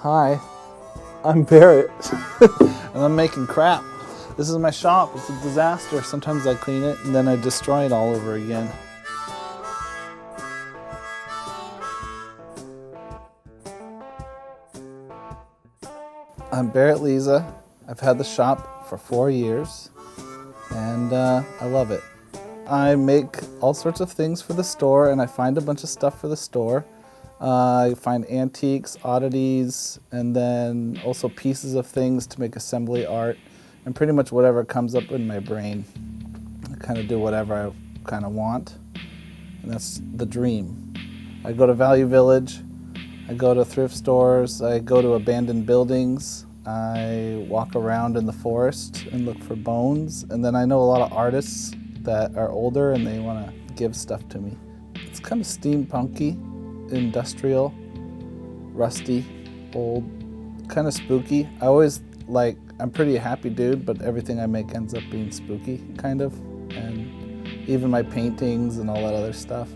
Hi, I'm Barrett, and I'm making crap. This is my shop. It's a disaster. Sometimes I clean it, and then I destroy it all over again. I'm Barrett Lizza. I've had the shop for 4 years, and I love it. I make all sorts of things for the store, and I find a bunch of stuff for the store. I find antiques, oddities, and then also pieces of things to make assembly art, and pretty much whatever comes up in my brain. I kind of do whatever I kind of want, and that's the dream. I go to Value Village, I go to thrift stores, I go to abandoned buildings, I walk around in the forest and look for bones, and then I know a lot of artists that are older and they want to give stuff to me. It's kind of steampunky, industrial, rusty, old, kind of spooky. I'm pretty happy dude, but everything I make ends up being spooky, kind of, and even my paintings and all that other stuff.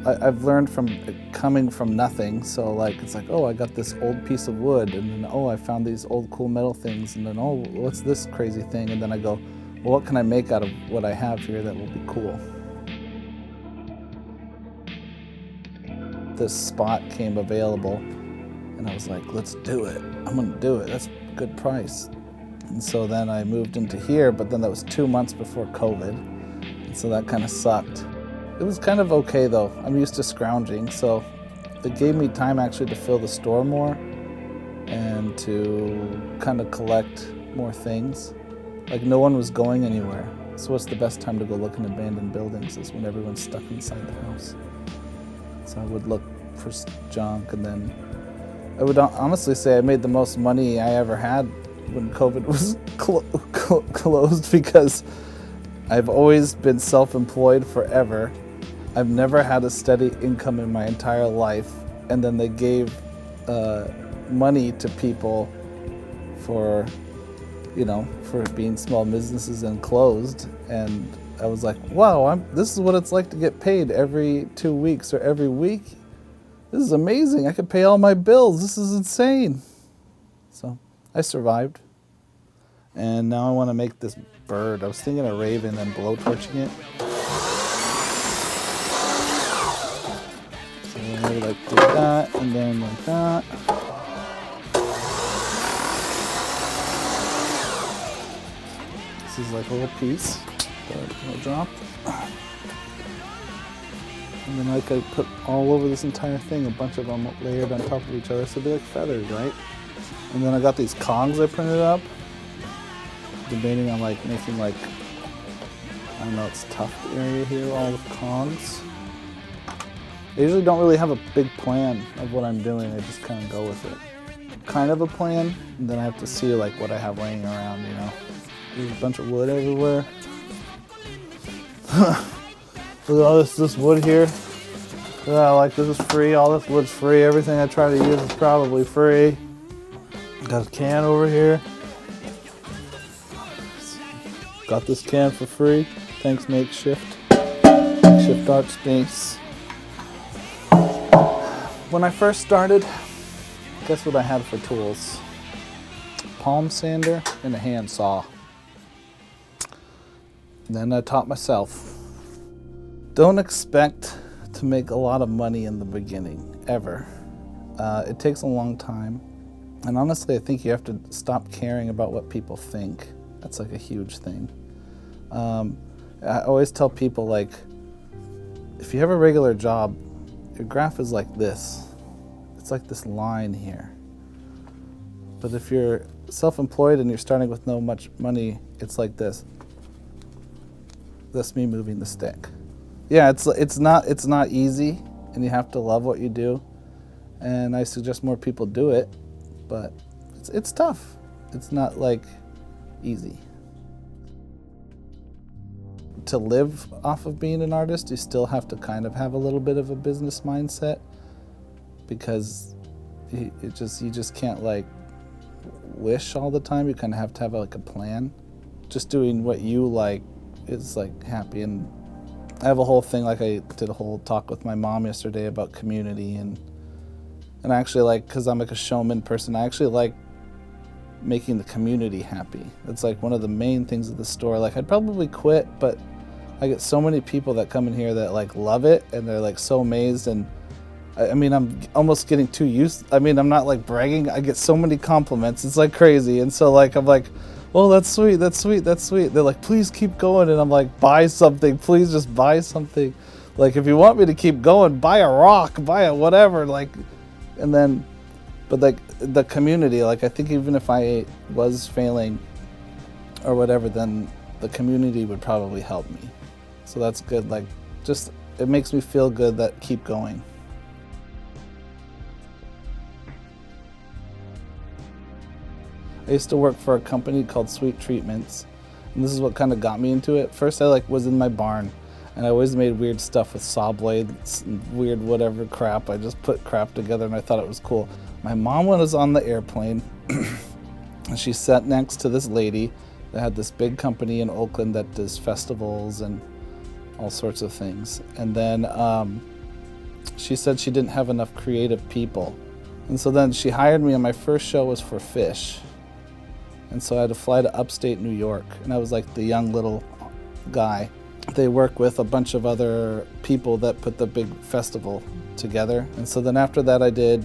I've learned from coming from nothing, so it's like, oh, I got this old piece of wood, and then, oh, I found these old cool metal things, and then, oh, what's this crazy thing? And then I go, well, what can I make out of what I have here that will be cool? This spot came available, and I was like, let's do it. I'm gonna do it. That's a good price. And so then I moved into here, but then that was 2 months before COVID, and so that kind of sucked. It was kind of okay though. I'm used to scrounging, so it gave me time actually to fill the store more and to kind of collect more things. Like, no one was going anywhere. So what's the best time to go look in abandoned buildings is when everyone's stuck inside the house. So I would look for junk, and then I would honestly say I made the most money I ever had when COVID was closed, because I've always been self-employed forever. I've never had a steady income in my entire life, and then they gave money to people for being small businesses and closed, and I was like, wow, this is what it's like to get paid every 2 weeks or every week. This is amazing. I could pay all my bills. This is insane. So I survived, and now I want to make this bird. I was thinking of raven and blowtorching it. So I would do that, and then like that. This is like a little piece that I'll drop. And then I could put all over this entire thing, a bunch of them layered on top of each other, so it'd be like feathers, right? And then I got these Kongs I printed up. Debating on making I don't know, it's tough area here, all with Kongs. I usually don't really have a big plan of what I'm doing, I just kind of go with it. Kind of a plan, and then I have to see what I have laying around, There's a bunch of wood everywhere. Look at all this wood here. Yeah, this is free, all this wood's free, everything I try to use is probably free. Got a can over here. Got this can for free. Thanks, Makeshift. Makeshift Art Space. When I first started, guess what I had for tools? Palm sander and a hand saw. Then I taught myself. Don't expect to make a lot of money in the beginning, ever. It takes a long time. And honestly, I think you have to stop caring about what people think. That's a huge thing. I always tell people, if you have a regular job, your graph is like this. It's like this line here. But if you're self-employed and you're starting with no much money, it's like this. That's me moving the stick. Yeah, it's not easy, and you have to love what you do. And I suggest more people do it, but it's tough. It's not easy. To live off of being an artist, you still have to kind of have a little bit of a business mindset, because you just can't wish all the time. You kind of have to have a plan. Just doing what you like is happy. And I have a whole thing, I did a whole talk with my mom yesterday about community, and And I actually like, because I'm like a showman person, I actually like making the community happy. It's like one of the main things of the store. Like I'd probably quit, but I get so many people that come in here that like love it and they're like so amazed. And I mean, I'm almost getting too used. I mean, I'm not like bragging. I get so many compliments. It's like crazy. And so like, I'm like, oh, that's sweet. That's sweet. That's sweet. They're like, please keep going. And I'm like, buy something. Please just buy something. Like, if you want me to keep going, buy a rock, buy a whatever. Like, and then, but like the community, like I think even if I was failing or whatever, then the community would probably help me. So that's good. Like, just, it makes me feel good that keep going. I used to work for a company called Sweet Treatments, and this is what kind of got me into it. First, I like was in my barn, and I always made weird stuff with saw blades and weird whatever crap. I just put crap together, and I thought it was cool. My mom was on the airplane, and she sat next to this lady that had this big company in Oakland that does festivals and all sorts of things. And then she said she didn't have enough creative people. And so then she hired me, and my first show was for fish. And so I had to fly to upstate New York, and I was like the young little guy. They work with a bunch of other people that put the big festival together. And so then after that I did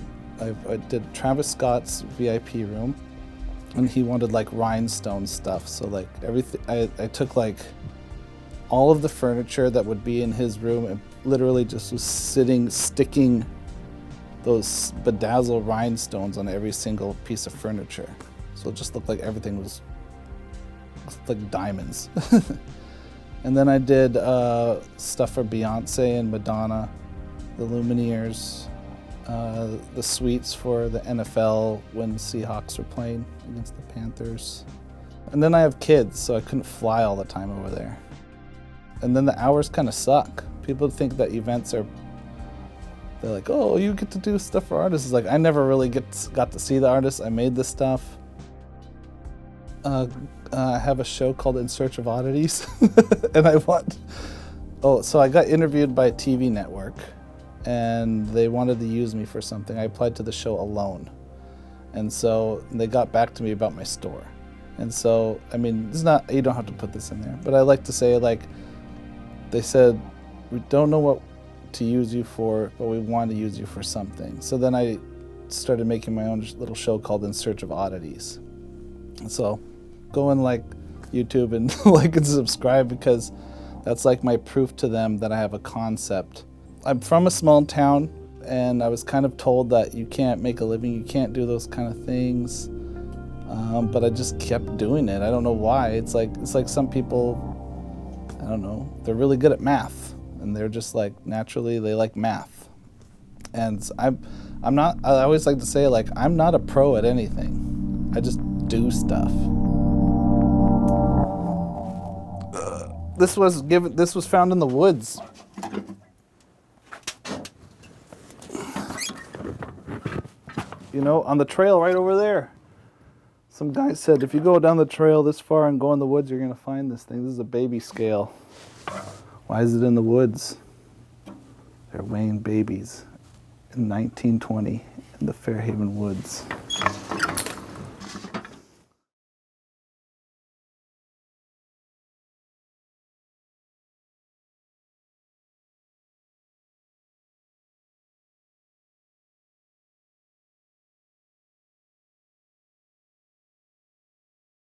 Travis Scott's VIP room, and he wanted like rhinestone stuff. So like everything, I took like all of the furniture that would be in his room and literally just was sticking those bedazzled rhinestones on every single piece of furniture. So it just looked like everything was like diamonds. And then I did stuff for Beyonce and Madonna, the Lumineers, the suites for the NFL when the Seahawks were playing against the Panthers. And then I have kids, so I couldn't fly all the time over there. And then the hours kind of suck. People think that events are, they're like, oh, you get to do stuff for artists. It's like, I never really got to see the artists. I made this stuff. I have a show called In Search of Oddities, and so I got interviewed by a TV network, and they wanted to use me for something. I applied to the show alone, and so they got back to me about my store. And so, I mean, it's not, you don't have to put this in there, but I like to say, like, they said, we don't know what to use you for, but we want to use you for something. So then I started making my own little show called In Search of Oddities. So go on like YouTube and like and subscribe, because that's like my proof to them that I have a concept. I'm from a small town, and I was kind of told that you can't make a living, you can't do those kind of things. But I just kept doing it. I don't know why. It's like some people, I don't know, they're really good at math, and they're just like naturally they like math. And I'm not. I always like to say, like, I'm not a pro at anything. I just do stuff. This was found in the woods. You know, on the trail right over there. Some guy said, if you go down the trail this far and go in the woods, you're gonna find this thing. This is a baby scale. Why is it in the woods? They're weighing babies in 1920 in the Fairhaven woods.